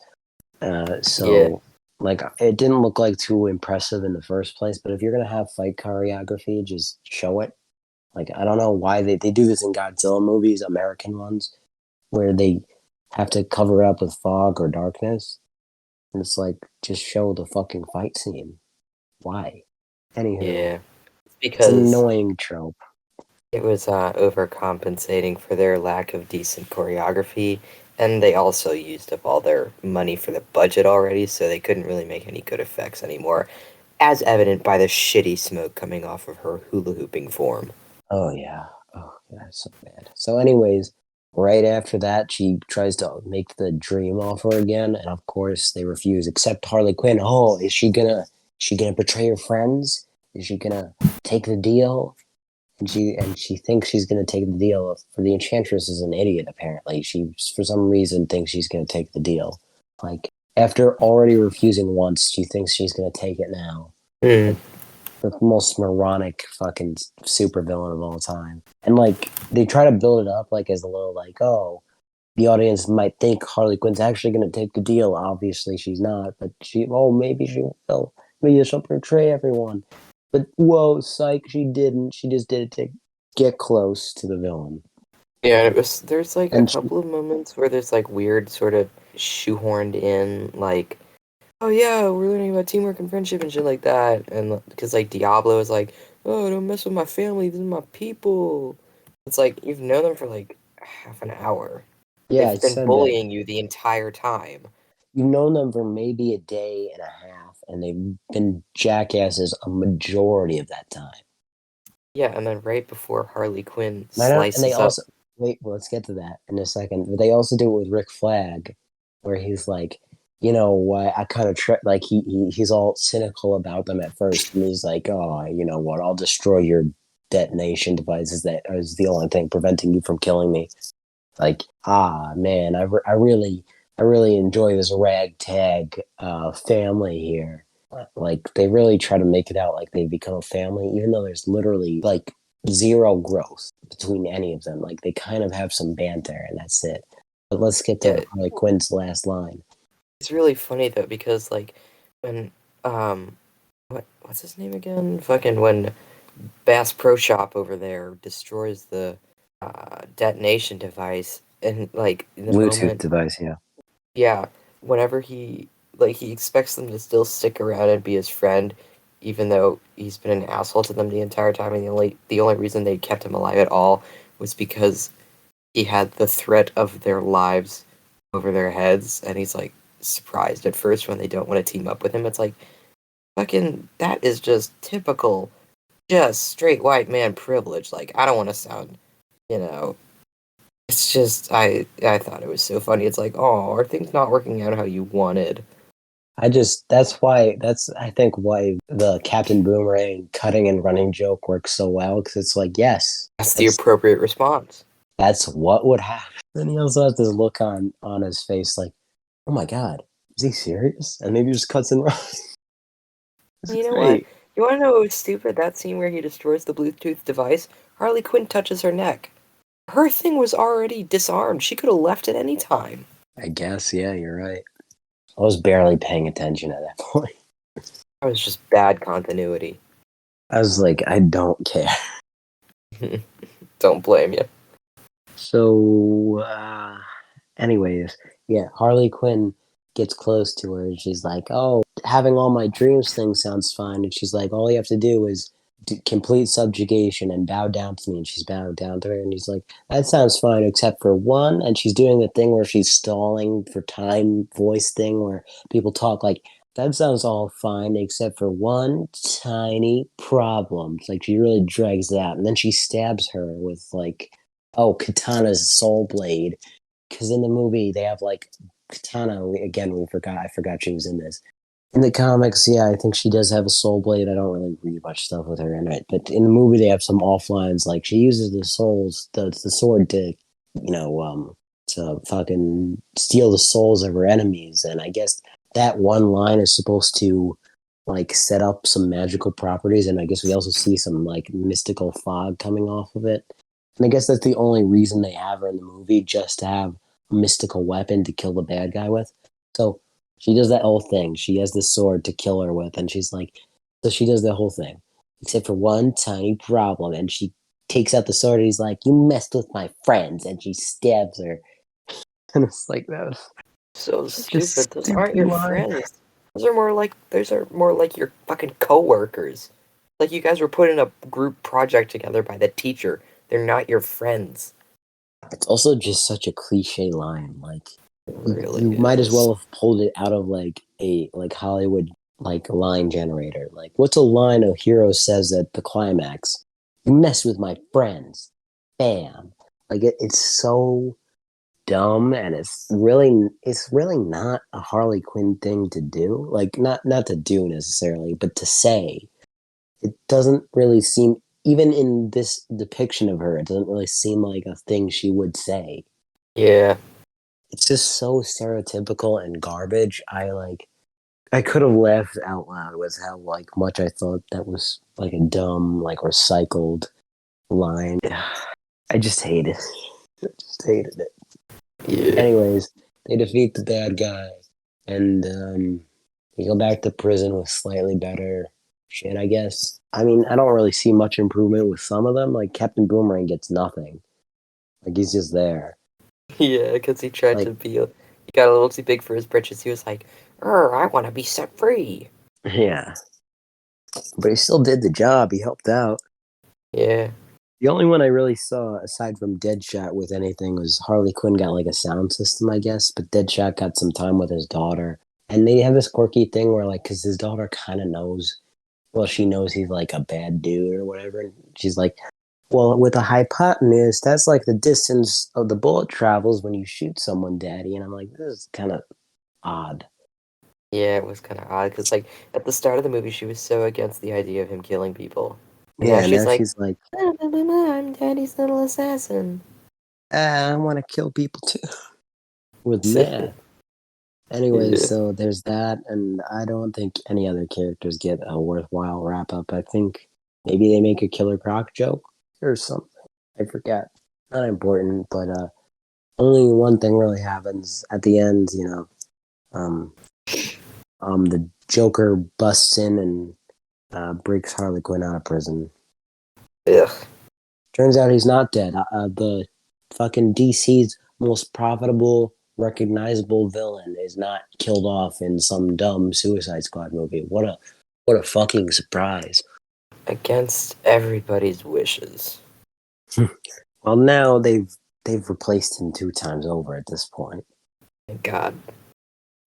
Yeah, So like it didn't look like too impressive in the first place, but if you're gonna have fight choreography, just show it. Like I don't know why they do this in Godzilla movies, American ones, where they have to cover it up with fog or darkness. And it's like just show the fucking fight scene. Why? Anywho, yeah. it's an Because annoying trope. it was overcompensating for their lack of decent choreography, and they also used up all their money for the budget already, so they couldn't really make any good effects anymore, as evident by the shitty smoke coming off of her hula hooping form. Oh yeah. Oh yeah, it's so bad. So anyways, right after that she tries to make the dream offer again, and of course they refuse, except Harley Quinn. Oh, is she gonna betray her friends? Is she gonna take the deal? And she thinks she's gonna take the deal for the Enchantress is an idiot, apparently. She for some reason thinks she's gonna take the deal. Like after already refusing once, she thinks she's gonna take it now. Hmm. Like the most moronic fucking supervillain of all time. And like they try to build it up like as a little like, oh, the audience might think Harley Quinn's actually gonna take the deal. Obviously she's not, but maybe she will. Maybe she'll betray everyone. But whoa, psych, she didn't. She just did it to get close to the villain. Yeah, there's like a And she, couple of moments where there's like weird sort of shoehorned in like, oh yeah, we're learning about teamwork and friendship and shit like that, and because like Diablo is like, oh, don't mess with my family, these are my people. It's like you've known them for like half an hour. yeah, I They've been said that. bullying you the entire time. You've known them for maybe a day and a half, and they've been jackasses a majority of that time. Yeah, and then right before Harley Quinn I don't, and they slices up, also wait. Well, let's get to that in a second. But they also do it with Rick Flag, where he's like, you know what? I kind of like he's all cynical about them at first, and he's like, oh, you know what? I'll destroy your detonation devices. That is the only thing preventing you from killing me. Like, ah, man, I really enjoy this ragtag family here. Like, they really try to make it out like they become a family, even though there's literally like zero growth between any of them. Like, they kind of have some banter, and that's it. But let's get to yeah, Harley Quinn's last line. it's really funny though because like when what's his name again? Fucking when Bass Pro Shop over there destroys the detonation device, and like in the Bluetooth moment, device, yeah. yeah, whenever he expects them to still stick around and be his friend, even though he's been an asshole to them the entire time, and the only reason they kept him alive at all was because he had the threat of their lives over their heads, and he's like surprised at first when they don't want to team up with him. It's like fucking that is just typical, just straight white man privilege. Like I don't want to sound, you know. It's just I thought it was so funny. It's like, oh, are things not working out how you wanted? That's I think why the Captain Boomerang cutting and running joke works so well, because it's like, yes, That's the appropriate response. that's what would happen. Then he also has this look on his face like, oh my god, is he serious? And maybe he just cuts and runs. It's You know what? great. You want to know what was stupid? That scene where he destroys the Bluetooth device. Harley Quinn touches her neck. Her thing was already disarmed. She could have left at any time. I guess, yeah, you're right. I was barely paying attention at that point. That was just bad continuity. I was like, I don't care. Don't blame you. So, anyways, yeah, Harley Quinn gets close to her and she's like, oh, having all my dreams thing sounds fine. And she's like, all you have to do is complete subjugation and bow down to me, and she's bowing down to her, and he's like, that sounds fine except for one, and she's doing the thing where she's stalling for time voice thing where people talk like, that sounds all fine except for one tiny problem. It's like she really drags it out, and then she stabs her with like, oh, Katana's soul blade, because in the movie they have like Katana again. I forgot she was in this. In the comics, yeah, I think she does have a soul blade. I don't really read much stuff with her in it, but in the movie they have some off lines like she uses the sword to, to fucking steal the souls of her enemies, and I guess that one line is supposed to like set up some magical properties, and I guess we also see some like mystical fog coming off of it, and I guess that's the only reason they have her in the movie, just to have a mystical weapon to kill the bad guy with. So she does that whole thing. She has this sword to kill her with, and she's like, so she does the whole thing, except for one tiny problem. And she takes out the sword, and he's like, "You messed with my friends," and she stabs her. And it's like that was So such a stupid. Those aren't stupid your line. friends. Those are more like your fucking coworkers. Like you guys were put in a group project together by the teacher. They're not your friends. It's also just such a cliche line. Like It really you might as is. well have pulled it out of like a like Hollywood like line generator. Like, what's a line a hero says at the climax? You mess with my friends. Bam. Like it's so dumb, and it's really not a Harley Quinn thing to do. Like not to do necessarily, but to say. It doesn't really seem, even in this depiction of her, it doesn't really seem like a thing she would say. Yeah. It's just so stereotypical and garbage. I could have laughed out loud with how like much I thought that was like a dumb, like recycled line. I just hate it. I just hated it. Yeah. Anyways, they defeat the bad guy, and they go back to prison with slightly better shit, I guess. I mean, I don't really see much improvement with some of them. Like Captain Boomerang gets nothing. Like he's just there. Yeah, because he tried Like to be. He got a little too big for his britches. He was like, I want to be set free." yeah, but he still did the job. He helped out. Yeah. The only one I really saw aside from Deadshot with anything was Harley Quinn got like a sound system, I guess. But Deadshot got some time with his daughter, and they have this quirky thing where like, because his daughter kind of knows, well, she knows he's like a bad dude or whatever. And she's like, well, with a hypotenuse, that's like the distance of the bullet travels when you shoot someone, Daddy. And I'm like, this is kind of odd. Yeah, it was kind of odd because, like, at the start of the movie, she was so against the idea of him killing people, and now Yeah, she's now like, she's like, "La, la, la, la, I'm Daddy's little assassin." I want to kill people too with math. Anyway, Yeah, so there's that, and I don't think any other characters get a worthwhile wrap up. I think maybe they make a Killer Croc joke or something. I forget. Not important, but only one thing really happens at the end. Um, the Joker busts in and breaks Harley Quinn out of prison. ugh, Turns out he's not dead. The fucking DC's most profitable, recognizable villain is not killed off in some dumb Suicide Squad movie. What a fucking surprise! against everybody's wishes. Well, now they've replaced him 2 times over at this point. Thank God.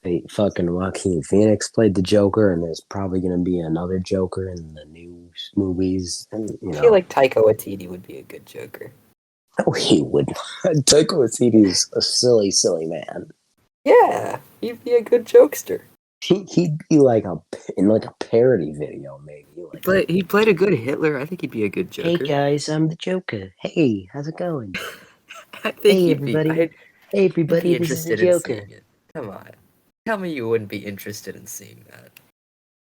They fucking Joaquin Phoenix played the Joker, and there's probably gonna be another Joker in the new movies. And I feel like Taika Waititi would be a good Joker. no, he would not. Taika Waititi's a silly, silly man. Yeah, he'd be a good jokester. He'd be like in like a parody video, maybe. Like, He played a good Hitler. I think he'd be a good hey Joker. guys, I'm the Joker. Hey, how's it going? I think Hey he'd be. everybody. Hey I'd be everybody, this is the interested in Joker. seeing it. Come on, tell me you wouldn't be interested in seeing that.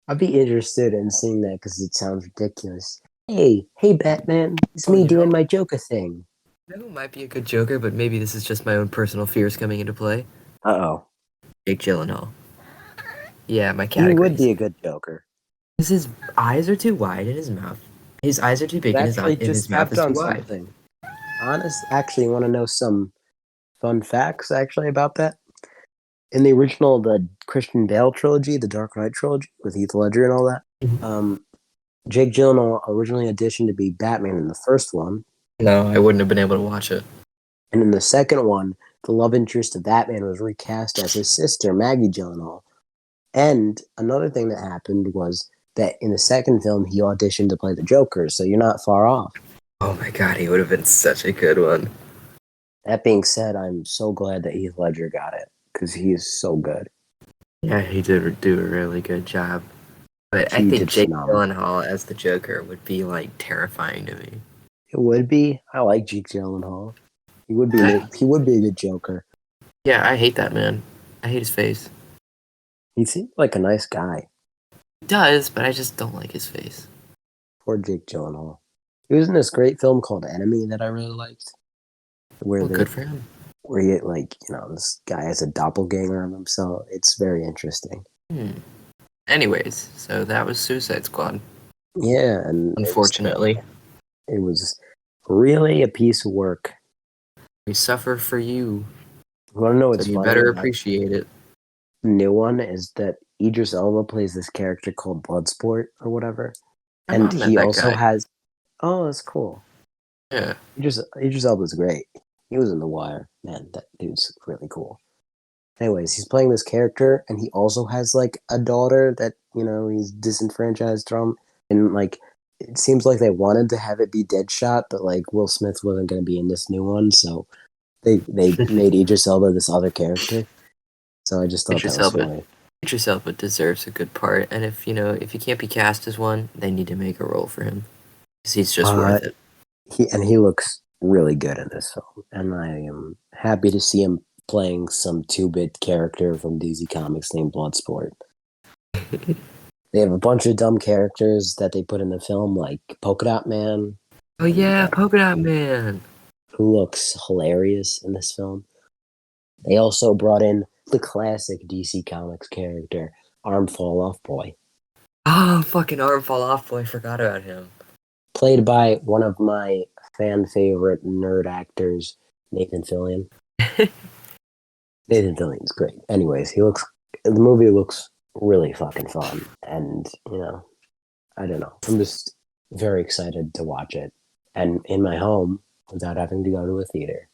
I'd be interested in seeing that because it sounds ridiculous. Hey Batman, it's Oh, me doing my Joker thing. you know who might be a good Joker, but maybe this is just my own personal fears coming into play. Uh oh. Jake Gyllenhaal. Yeah, my He would categories. be a good Joker. Because his eyes are too wide in his mouth. His eyes are too big You and actually his just mouth tapped is too on wide. something. Actually, want to know some fun facts actually about that? In the original, the Christian Bale trilogy, the Dark Knight trilogy with Heath Ledger and all that, um, Jake Gyllenhaal originally auditioned to be Batman in the first one, No, I wouldn't have been able to watch it. and in the second one, the love interest of Batman was recast as his sister, Maggie Gyllenhaal. And another thing that happened was that in the second film, he auditioned to play the Joker, so you're not far off. Oh my god, he would have been such a good one. That being said, I'm so glad that Heath Ledger got it, because he is so good. Yeah, he did do a really good job. But I He think did Jake phenomenal. Gyllenhaal as the Joker would be like terrifying to me. It would be. I like Jake Gyllenhaal. He would be. He would be a good Joker. Yeah, I hate that man. I hate his face. He seemed like a nice guy. He does, but I just don't like his face. Poor Jake Gyllenhaal. He was in this great film called Enemy that I really liked, where Well, they, good for him. where he, like, this guy has a doppelganger of himself. It's very interesting. Anyways, so that was Suicide Squad. Yeah, and Unfortunately, it was really a piece of work. we suffer for you, You want to know what's so you funny better about appreciate it. the new one is that Idris Elba plays this character called Bloodsport or whatever, My and mom met he that also guy. has. Oh, that's cool. Yeah. Idris Elba's great. He was in The Wire. Man, that dude's really cool. Anyways, he's playing this character, and he also has like a daughter that he's disenfranchised from, and like it seems like they wanted to have it be Deadshot, but like Will Smith wasn't going to be in this new one, so they made Idris Elba this other character. So I just thought that Idris was Elba. funny. Idris Elba deserves a good part, and if he can't be cast as one, they need to make a role for him because he's just worth it. He looks really good in this film, and I am happy to see him playing some 2-bit character from DC Comics named Bloodsport. They have a bunch of dumb characters that they put in the film, like Polka Dot Man. Oh yeah, Polka Dot Man. Who looks hilarious in this film. They also brought in the classic DC Comics character, Arm Fall Off Boy. Oh, fucking Arm Fall Off Boy, forgot about him. Played by one of my fan favorite nerd actors, Nathan Fillion. Nathan Fillion's great. Anyways, the movie looks really fucking fun. And, I don't know. I'm just very excited to watch it. And in my home without having to go to a theater.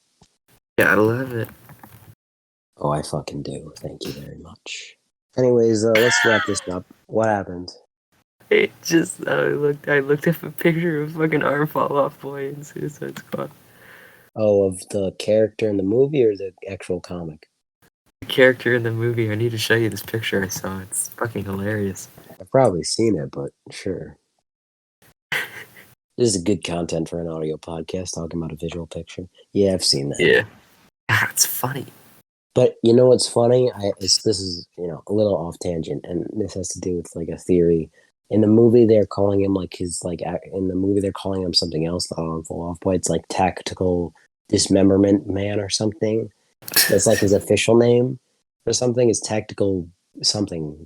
Gotta love it. Oh, I fucking do. Thank you very much. Anyways, let's wrap this up. What happened? It just I looked up a picture of fucking Arm Fall Off Boy in Suicide Squad. Oh, of the character in the movie or the actual comic? The character in the movie. I need to show you this picture I saw. It's fucking hilarious. I've probably seen it, but sure. This is good content for an audio podcast talking about a visual picture. Yeah, I've seen that. Yeah. That's funny. But you know what's funny? This is a little off tangent, and this has to do with like a theory. In the movie, they're calling him in the movie they're calling him something else. The Awful Off Boy. It's like Tactical Dismemberment Man or something. That's like his official name or something. It's Tactical something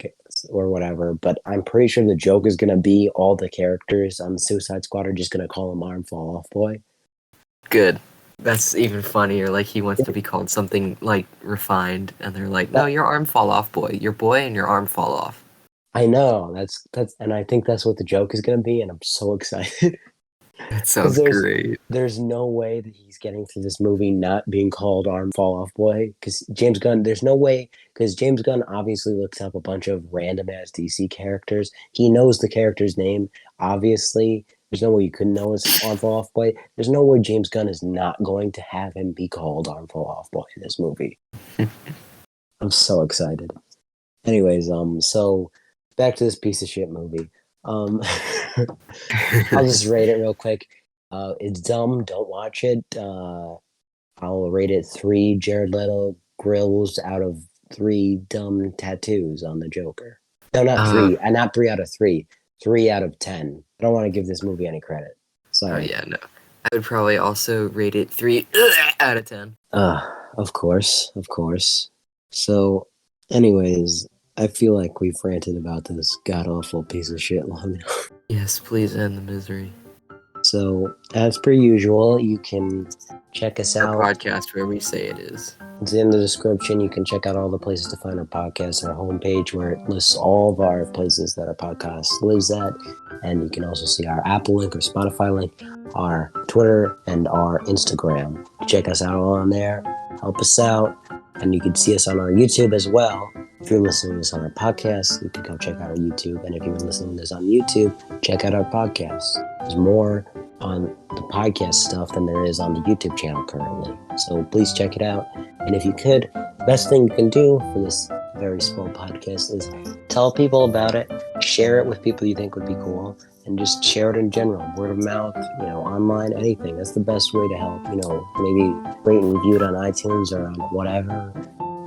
or whatever. But I'm pretty sure the joke is gonna be all the characters on the Suicide Squad are just gonna call him Arm Fall Off Boy. Good. That's even funnier. Like he wants to be called something like refined, and they're like, "No, your arm fall off, boy. Your boy and your arm fall off." I know that's, and I think that's what the joke is gonna be, and I'm so excited. That sounds great. There's no way that he's getting through this movie not being called Arm Fall Off Boy, because James Gunn. There's no way, because James Gunn obviously looks up a bunch of random ass DC characters. He knows the character's name. Obviously, there's no way you couldn't know his Arm Fall Off Boy. There's no way James Gunn is not going to have him be called Arm Fall Off Boy in this movie. I'm so excited. Anyways, so back to this piece of shit movie. I'll just rate it real quick. It's dumb. Don't watch it. I'll rate it 3 Jared Leto grills out of 3 dumb tattoos on the Joker. No, not 3. Not 3 out of 3. 3 out of 10. I don't want to give this movie any credit. Sorry. Oh yeah, no. I would probably also rate it 3 out of 10. Of course. So, anyways, I feel like we've ranted about this god-awful piece of shit long enough. Yes, please end the misery. So, as per usual, you can check us out. Our podcast where we say it is. It's in the description. You can check out all the places to find our podcast, our homepage, where it lists all of our places that our podcast lives at. And you can also see our Apple link or Spotify link, our Twitter, and our Instagram. Check us out on there. Help us out. And you can see us on our YouTube as well. If you're listening to this on our podcast, you can go check out our YouTube. And if you're listening to this on YouTube, check out our podcast. There's more on the podcast stuff than there is on the YouTube channel currently. So please check it out. And if you could, the best thing you can do for this very small podcast is tell people about it, share it with people you think would be cool, and just share it in general, word of mouth, online, anything. That's the best way to help. Maybe rate and review it on iTunes or on whatever.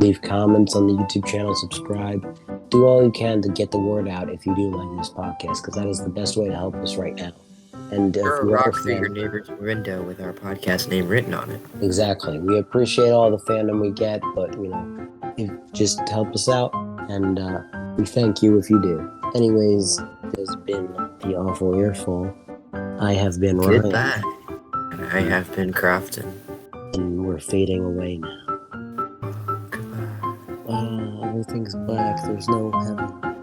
Leave comments on the YouTube channel, subscribe. Do all you can to get the word out if you do like this podcast, because that is the best way to help us right now. And Throw a rock through your neighbor's window with our podcast name written on it. Exactly. We appreciate all the fandom we get, but just help us out, and we thank you if you do. Anyways, this has been the Awful Earful. I have been Ryan. Goodbye. And I have been Crofton. And we're fading away now. Goodbye. Everything's black. There's no heaven.